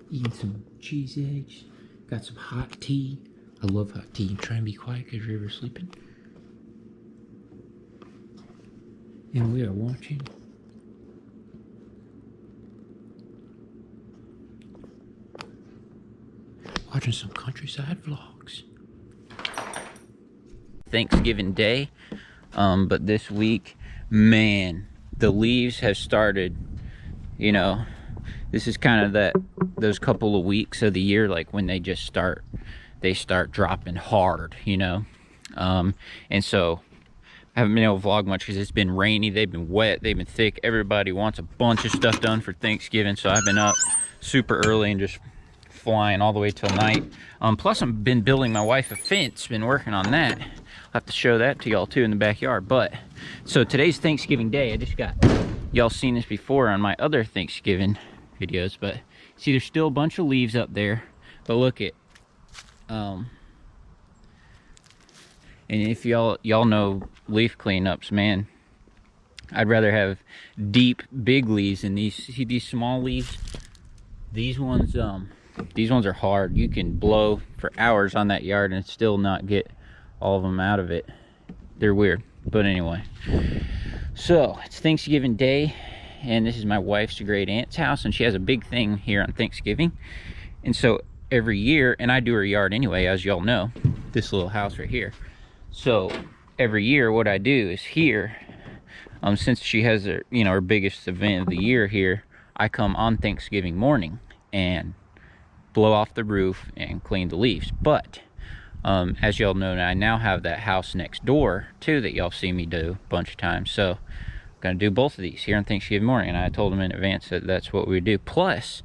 Eating some cheese eggs. Got some hot tea. I love hot tea. I'm trying to be quiet because you're ever sleeping. And we are watching some countryside vlogs. Thanksgiving Day, but this week, man, the leaves have started, you know, this is kind of those couple of weeks of the year, like when they start dropping hard, you know. And so I haven't been able to vlog much because it's been rainy, they've been wet, they've been thick. Everybody wants a bunch of stuff done for Thanksgiving, so I've been up super early and just flying all the way till night. Plus I've been building my wife a fence, been working on that. I'll have to show that to y'all too in the backyard. But so today's Thanksgiving Day. I just got, y'all seen this before on my other Thanksgiving videos, but see there's still a bunch of leaves up there, but look at and if y'all know leaf cleanups, man, I'd rather have deep big leaves than these. See these small leaves? These ones are hard. You can blow for hours on that yard and still not get all of them out of it. They're weird, but anyway. So it's Thanksgiving Day, and this is my wife's great aunt's house, and she has a big thing here on Thanksgiving. And so every year, and I do her yard anyway, as y'all know, this little house right here. So every year what I do is here, since she has her, you know, her biggest event of the year here, I come on Thanksgiving morning and blow off the roof and clean the leaves. But as y'all know, I now have that house next door too that y'all see me do a bunch of times. So I'm gonna do both of these here on Thanksgiving morning, and I told them in advance that that's what we would do. Plus,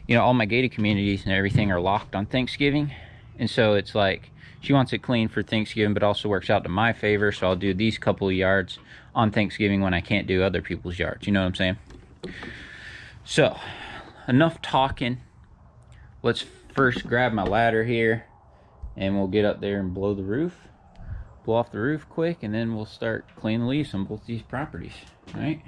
you know, all my gated communities and everything are locked on Thanksgiving, and so it's like she wants it clean for Thanksgiving, but also works out to my favor. So I'll do these couple of yards on Thanksgiving when I can't do other people's yards. You know what I'm saying? So enough talking. Let's first grab my ladder here, and we'll get up there and blow off the roof quick, and then we'll start cleaning the leaves on both these properties. All right.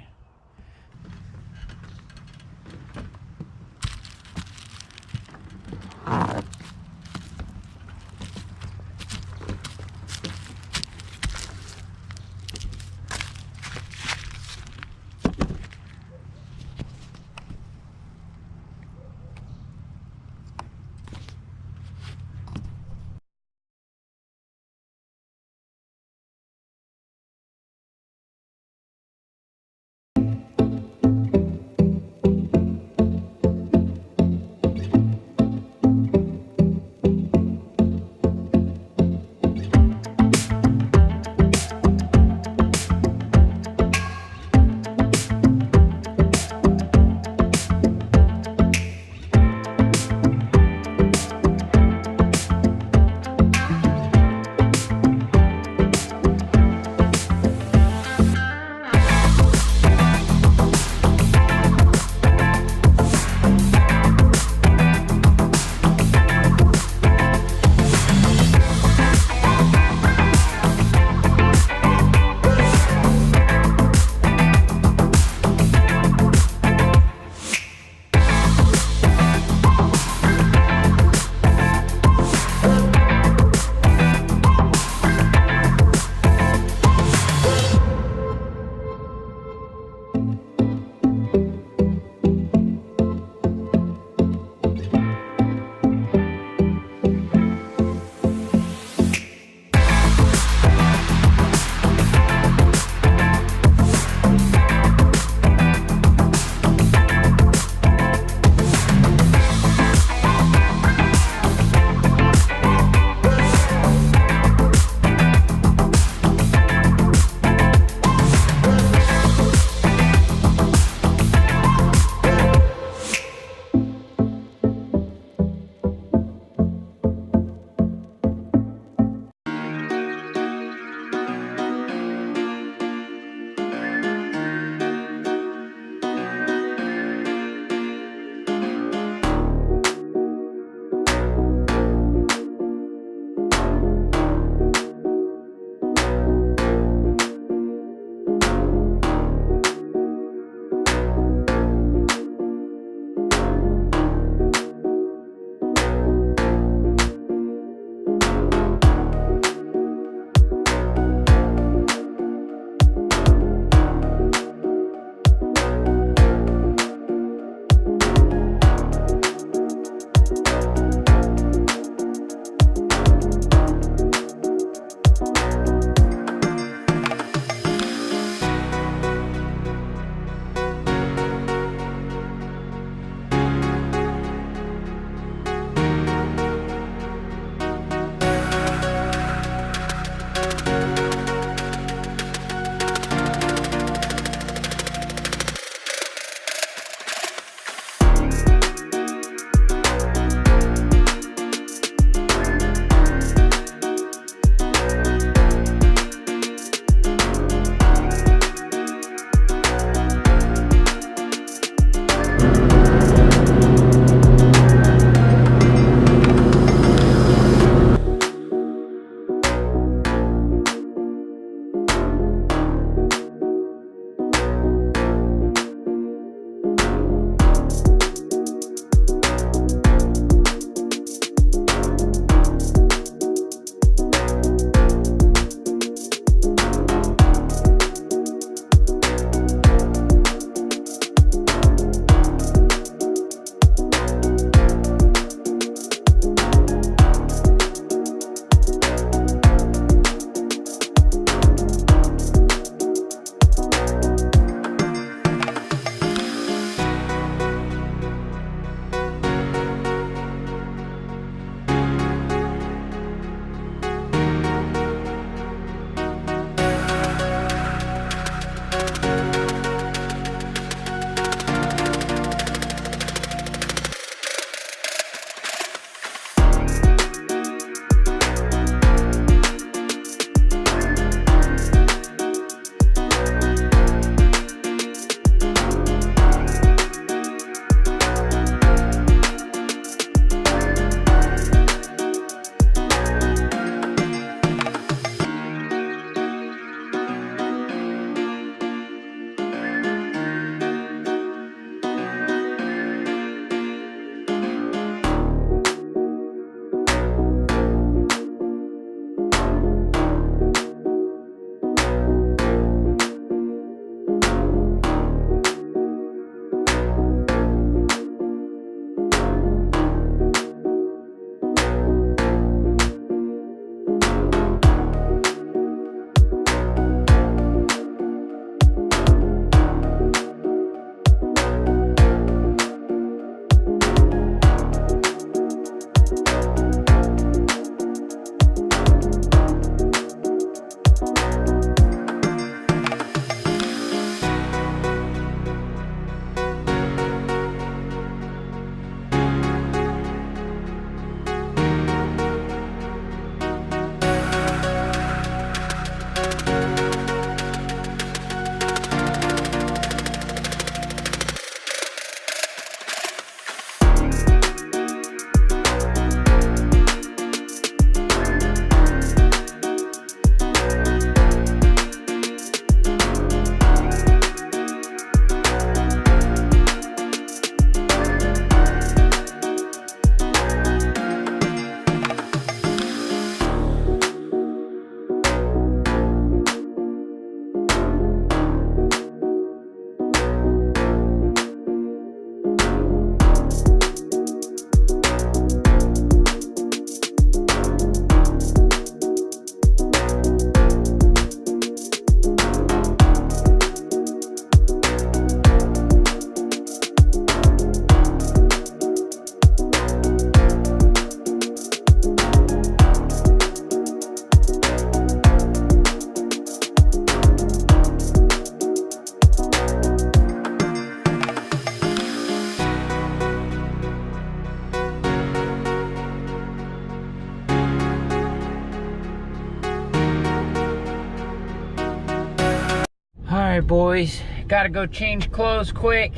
Alright boys, gotta go change clothes quick.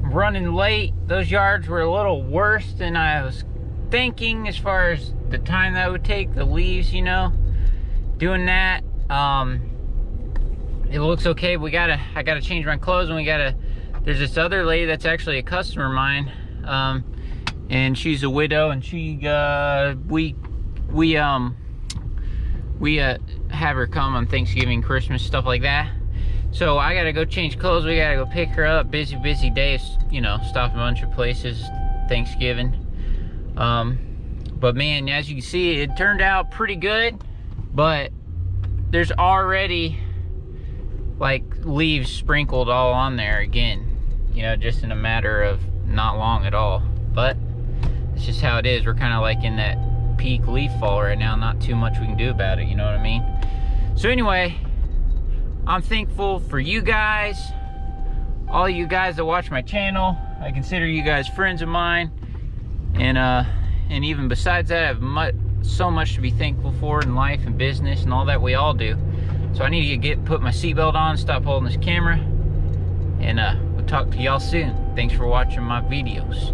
I'm running late. Those yards were a little worse than I was thinking as far as the time that would take, the leaves, you know, doing that. It looks okay. I gotta change my clothes, and there's this other lady that's actually a customer of mine, and she's a widow, and we have her come on Thanksgiving, Christmas, stuff like that. So I gotta go change clothes. We gotta go pick her up. Busy day, you know, stop a bunch of places, Thanksgiving. But man, as you can see, it turned out pretty good, but there's already like leaves sprinkled all on there again, you know, just in a matter of not long at all. But it's just how it is. We're kind of like in that peak leaf fall right now. Not too much we can do about it, you know what I mean? So anyway, I'm thankful for you guys, all you guys that watch my channel. I consider you guys friends of mine, and even besides that, I have so much to be thankful for in life and business and all that we all do. So I need to put my seatbelt on, stop holding this camera, and we'll talk to y'all soon. Thanks for watching my videos.